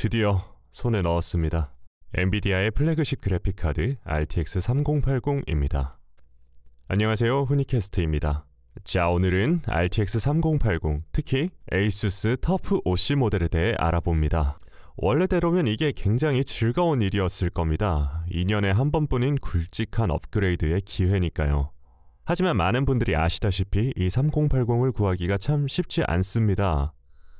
드디어 손에 넣었습니다. 엔비디아의 플래그십 그래픽카드 RTX 3080입니다. 안녕하세요, 후니캐스트입니다. 자, 오늘은 RTX 3080, 특히 ASUS 터프 OC 모델에 대해 알아봅니다. 원래대로면 이게 굉장히 즐거운 일이었을 겁니다. 2년에 한 번뿐인 굵직한 업그레이드의 기회니까요. 하지만 많은 분들이 아시다시피 이 3080을 구하기가 참 쉽지 않습니다.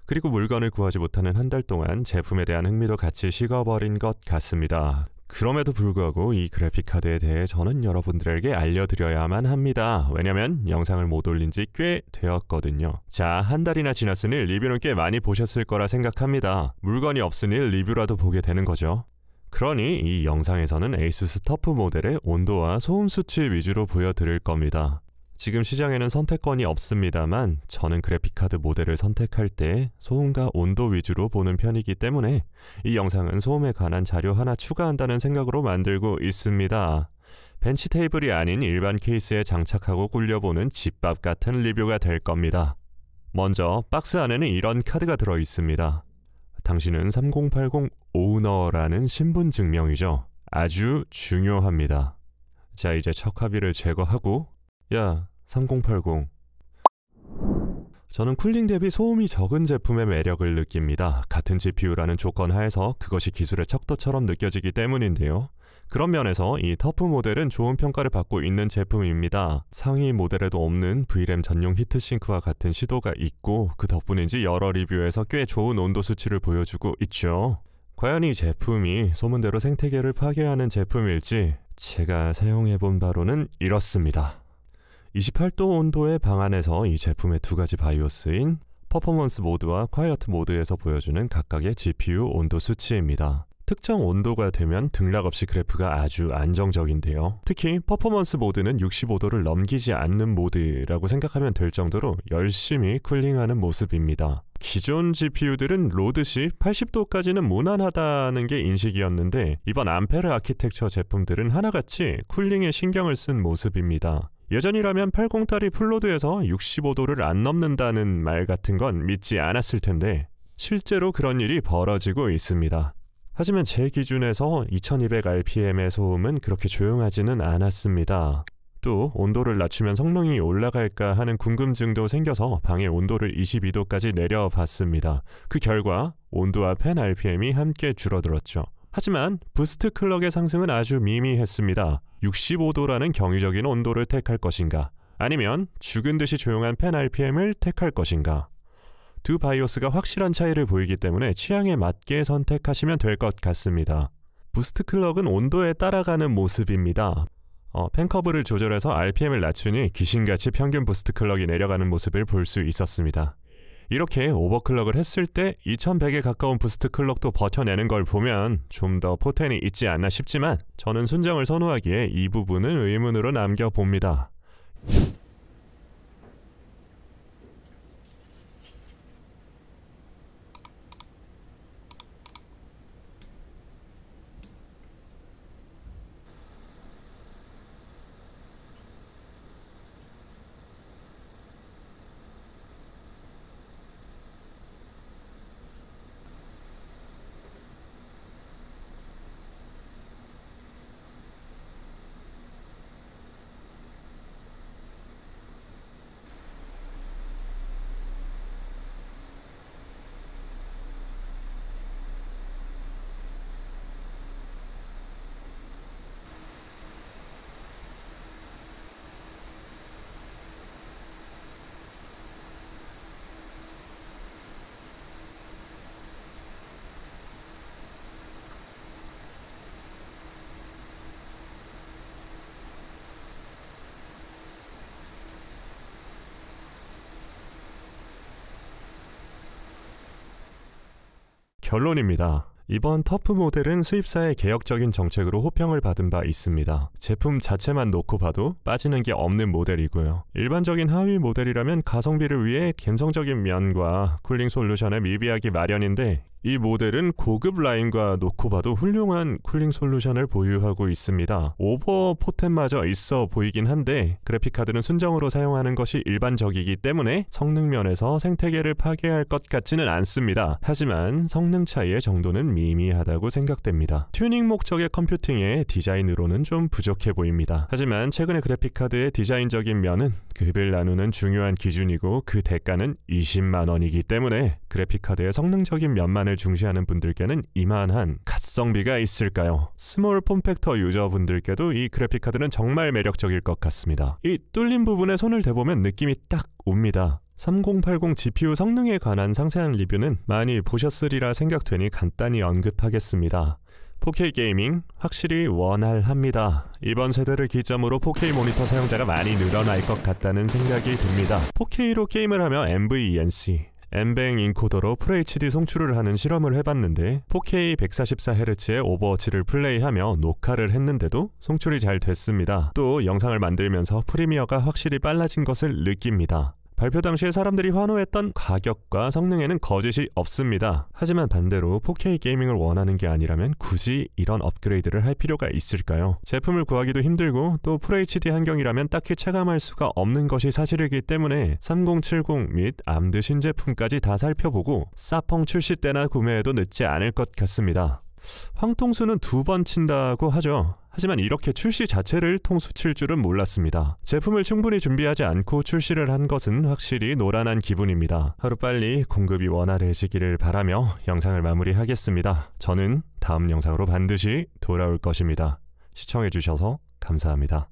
그리고 물건을 구하지 못하는 한 달 동안 제품에 대한 흥미도 같이 식어버린 것 같습니다. 그럼에도 불구하고 이 그래픽카드에 대해 저는 여러분들에게 알려드려야만 합니다. 왜냐면 영상을 못 올린 지 꽤 되었거든요. 자, 한 달이나 지났으니 리뷰는 꽤 많이 보셨을 거라 생각합니다. 물건이 없으니 리뷰라도 보게 되는 거죠. 그러니 이 영상에서는 ASUS 터프 모델의 온도와 소음 수치 위주로 보여드릴 겁니다. 지금 시장에는 선택권이 없습니다만 저는 그래픽카드 모델을 선택할 때 소음과 온도 위주로 보는 편이기 때문에 이 영상은 소음에 관한 자료 하나 추가한다는 생각으로 만들고 있습니다. 벤치 테이블이 아닌 일반 케이스에 장착하고 굴려보는 집밥 같은 리뷰가 될 겁니다. 먼저 박스 안에는 이런 카드가 들어있습니다. 당신은 3080 오너라는 신분증명이죠. 아주 중요합니다. 자, 이제 척화비를 제거하고 야, 3080. 저는 쿨링 대비 소음이 적은 제품의 매력을 느낍니다. 같은 GPU라는 조건 하에서 그것이 기술의 척도처럼 느껴지기 때문인데요. 그런 면에서 이 터프 모델은 좋은 평가를 받고 있는 제품입니다. 상위 모델에도 없는 VRAM 전용 히트싱크와 같은 시도가 있고 그 덕분인지 여러 리뷰에서 꽤 좋은 온도 수치를 보여주고 있죠. 과연 이 제품이 소문대로 생태계를 파괴하는 제품일지 제가 사용해본 바로는 이렇습니다. 28도 온도의 방 안에서 이 제품의 두 가지 바이오스인 퍼포먼스 모드와 콰이어트 모드에서 보여주는 각각의 GPU 온도 수치입니다. 특정 온도가 되면 등락 없이 그래프가 아주 안정적인데요. 특히 퍼포먼스 모드는 65도를 넘기지 않는 모드라고 생각하면 될 정도로 열심히 쿨링하는 모습입니다. 기존 GPU들은 로드 시 80도까지는 무난하다는 게 인식이었는데 이번 암페르 아키텍처 제품들은 하나같이 쿨링에 신경을 쓴 모습입니다. 예전이라면 80달이 풀로드에서 65도를 안 넘는다는 말 같은 건 믿지 않았을 텐데 실제로 그런 일이 벌어지고 있습니다. 하지만 제 기준에서 2200rpm의 소음은 그렇게 조용하지는 않았습니다. 또 온도를 낮추면 성능이 올라갈까 하는 궁금증도 생겨서 방의 온도를 22도까지 내려봤습니다. 그 결과 온도와 팬 RPM이 함께 줄어들었죠. 하지만 부스트 클럭의 상승은 아주 미미했습니다. 65도라는 경이적인 온도를 택할 것인가, 아니면 죽은 듯이 조용한 팬 RPM을 택할 것인가. 두 바이오스가 확실한 차이를 보이기 때문에 취향에 맞게 선택하시면 될 것 같습니다. 부스트 클럭은 온도에 따라가는 모습입니다. 팬커브를 조절해서 RPM을 낮추니 귀신같이 평균 부스트 클럭이 내려가는 모습을 볼 수 있었습니다. 이렇게 오버클럭을 했을 때 2100에 가까운 부스트 클럭도 버텨내는 걸 보면 좀 더 포텐이 있지 않나 싶지만 저는 순정을 선호하기에 이 부분은 의문으로 남겨봅니다. 결론입니다. 이번 터프 모델은 수입사의 개혁적인 정책으로 호평을 받은 바 있습니다. 제품 자체만 놓고 봐도 빠지는 게 없는 모델이고요. 일반적인 하위 모델이라면 가성비를 위해 감성적인 면과 쿨링 솔루션에 미비하기 마련인데 이 모델은 고급 라인과 놓고 봐도 훌륭한 쿨링 솔루션을 보유하고 있습니다. 오버 포텐마저 있어 보이긴 한데 그래픽카드는 순정으로 사용하는 것이 일반적이기 때문에 성능 면에서 생태계를 파괴할 것 같지는 않습니다. 하지만 성능 차이의 정도는 미미하다고 생각됩니다. 튜닝 목적의 컴퓨팅에 디자인으로는 좀 부족해 보입니다. 하지만 최근의 그래픽카드의 디자인적인 면은 급을 나누는 중요한 기준이고 그 대가는 20만 원이기 때문에 그래픽카드의 성능적인 면만을 중시하는 분들께는 이만한 가성비가 있을까요? 스몰 폼팩터 유저분들께도 이 그래픽카드는 정말 매력적일 것 같습니다. 이 뚫린 부분에 손을 대보면 느낌이 딱 옵니다. 3080 GPU 성능에 관한 상세한 리뷰는 많이 보셨으리라 생각되니 간단히 언급하겠습니다. 4K 게이밍 확실히 원활합니다. 이번 세대를 기점으로 4K 모니터 사용자가 많이 늘어날 것 같다는 생각이 듭니다. 4K로 게임을 하며 NVENC 엠뱅 인코더로 FHD 송출을 하는 실험을 해봤는데 4K 144Hz의 오버워치를 플레이하며 녹화를 했는데도 송출이 잘 됐습니다. 또 영상을 만들면서 프리미어가 확실히 빨라진 것을 느낍니다. 발표 당시에 사람들이 환호했던 가격과 성능에는 거짓이 없습니다. 하지만 반대로 4K 게이밍을 원하는 게 아니라면 굳이 이런 업그레이드를 할 필요가 있을까요? 제품을 구하기도 힘들고 또 FHD 환경이라면 딱히 체감할 수가 없는 것이 사실이기 때문에 3070 및 암드 신제품까지 다 살펴보고 사펑 출시 때나 구매해도 늦지 않을 것 같습니다. 황통수는 2번 친다고 하죠. 하지만 이렇게 출시 자체를 통수 칠 줄은 몰랐습니다. 제품을 충분히 준비하지 않고 출시를 한 것은 확실히 노란한 기분입니다. 하루빨리 공급이 원활해지기를 바라며 영상을 마무리하겠습니다. 저는 다음 영상으로 반드시 돌아올 것입니다. 시청해주셔서 감사합니다.